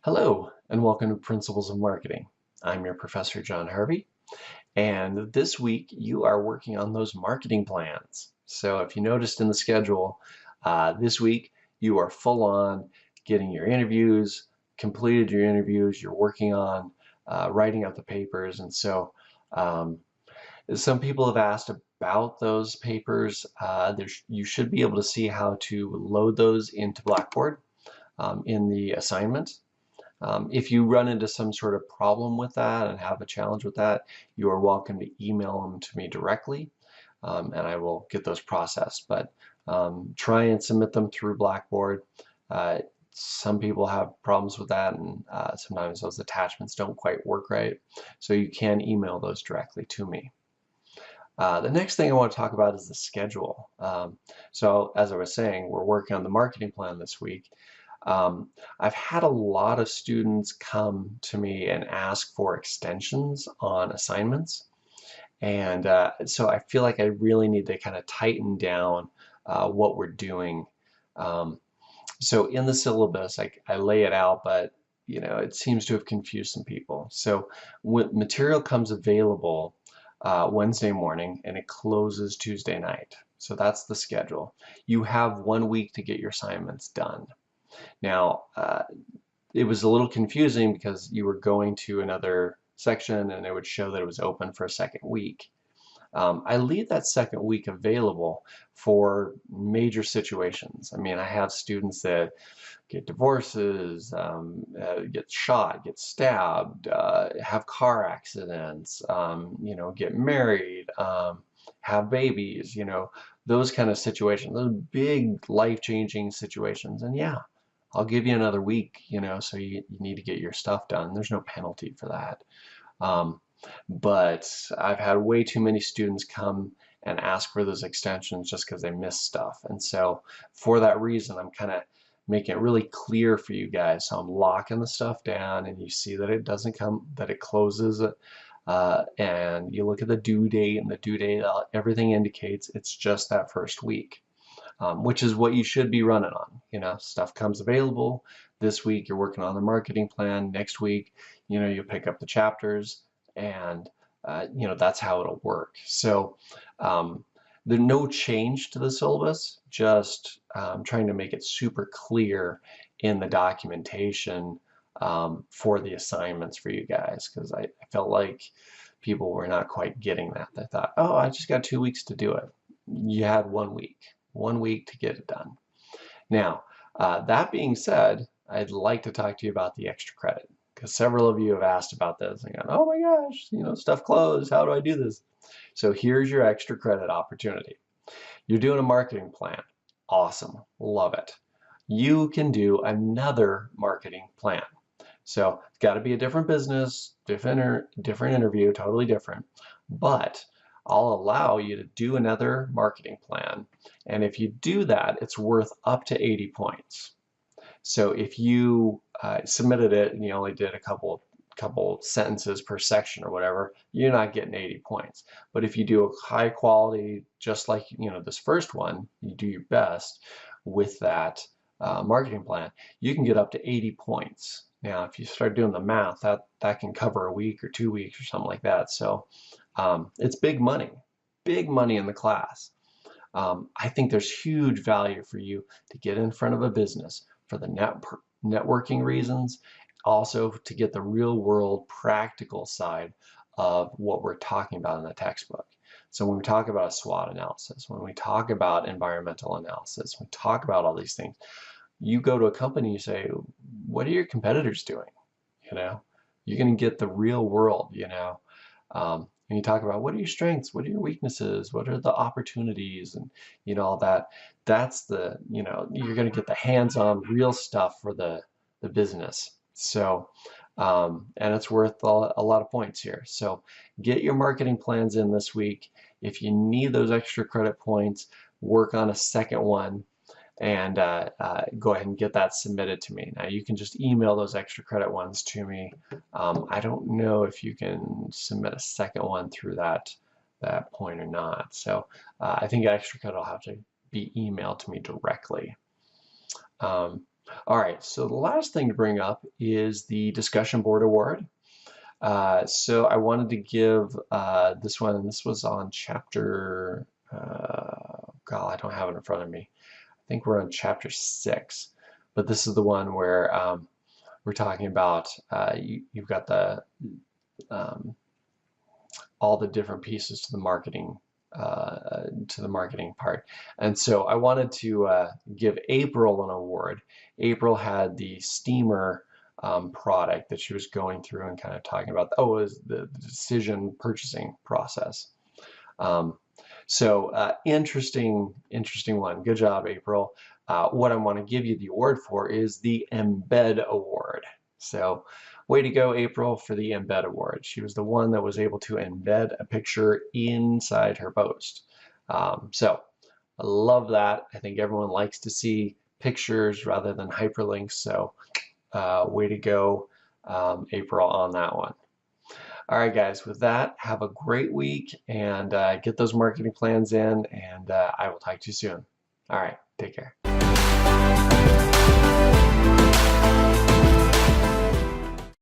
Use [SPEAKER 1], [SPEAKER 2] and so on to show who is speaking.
[SPEAKER 1] Hello, and welcome to Principles of Marketing. I'm your Professor John Harvey, and this week you are working on those marketing plans. So if you noticed in the schedule, this week you are full on getting your interviews, completed your interviews, you're working on writing out the papers, and so um, some people have asked about those papers. You should be able to see how to load those into Blackboard in the assignment. If you run into some sort of problem with that and have a challenge with that, you are welcome to email them to me directly, and I will get those processed. But try and submit them through Blackboard. Some people have problems with that, and sometimes those attachments don't quite work right. So you can email those directly to me. The next thing I want to talk about is the schedule. So as I was saying, we're working on the marketing plan this week. I've had a lot of students come to me and ask for extensions on assignments. And so I feel like I really need to kind of tighten down what we're doing. So in the syllabus, I lay it out, but it seems to have confused some people. So when material comes available Wednesday morning and it closes Tuesday night. So that's the schedule. You have 1 week to get your assignments done. Now, it was a little confusing because you were going to another section and it would show that it was open for a second week. I leave that second week available for major situations. I mean, I have students that get divorces, get shot, get stabbed, have car accidents, get married, have babies, those kind of situations, those big life-changing situations. And yeah, I'll give you another week, so you need to get your stuff done. There's no penalty for that. But I've had way too many students come and ask for those extensions just because they miss stuff. And so for that reason, I'm kind of making it really clear for you guys. So I'm locking the stuff down and you see that it doesn't come, that it closes, and you look at the due date, and the due date, everything indicates it's just that first week. Which is what you should be running on. Stuff comes available. This week you're working on the marketing plan. Next week, you'll pick up the chapters, and that's how it'll work. So there's no change to the syllabus, just trying to make it super clear in the documentation for the assignments for you guys, because I felt like people were not quite getting that. They thought, oh, I just got 2 weeks to do it. You had 1 week. 1 week to get it done. Now, that being said, I'd like to talk to you about the extra credit, because several of you have asked about this and gone, oh my gosh, stuff closed, how do I do this? So here's your extra credit opportunity. You're doing a marketing plan. Awesome, love it. You can do another marketing plan. So it's got to be a different business, different interview, totally different, but I'll allow you to do another marketing plan. And if you do that, it's worth up to 80 points. So if you submitted it and you only did a couple sentences per section or whatever, you're not getting 80 points. But if you do a high quality, just like this first one, you do your best with that marketing plan, you can get up to 80 points. Now, if you start doing the math, that can cover a week or 2 weeks or something like that. So it's big money in the class. I think there's huge value for you to get in front of a business for the networking reasons, also to get the real world practical side of what we're talking about in the textbook. So when we talk about a SWOT analysis, when we talk about environmental analysis, we talk about all these things, you go to a company, you say, what are your competitors doing? You're going to get the real world, and you talk about what are your strengths, what are your weaknesses, what are the opportunities, and all that. That's you're going to get the hands-on real stuff for the business. So and it's worth a lot of points here. So get your marketing plans in this week. If you need those extra credit points, work on a second one and go ahead and get that submitted to me. Now you can just email those extra credit ones to me. I don't know if you can submit a second one through that point or not. So I think extra credit will have to be emailed to me directly. All right, so the last thing to bring up is the discussion board award. So I wanted to give this one, and this was on chapter, God, I don't have it in front of me. I think we're on chapter 6, but this is the one where we're talking about you've got the all the different pieces to the marketing part. And so I wanted to give April an award. April had the steamer product that she was going through and kind of talking about. Oh, it was the decision purchasing process. Interesting one. Good job, April. What I want to give you the award for is the Embed Award. So way to go, April, for the Embed Award. She was the one that was able to embed a picture inside her post. So I love that. I think everyone likes to see pictures rather than hyperlinks. So way to go, April, on that one. All right, guys, with that, have a great week and get those marketing plans in, and I will talk to you soon. All right, take care.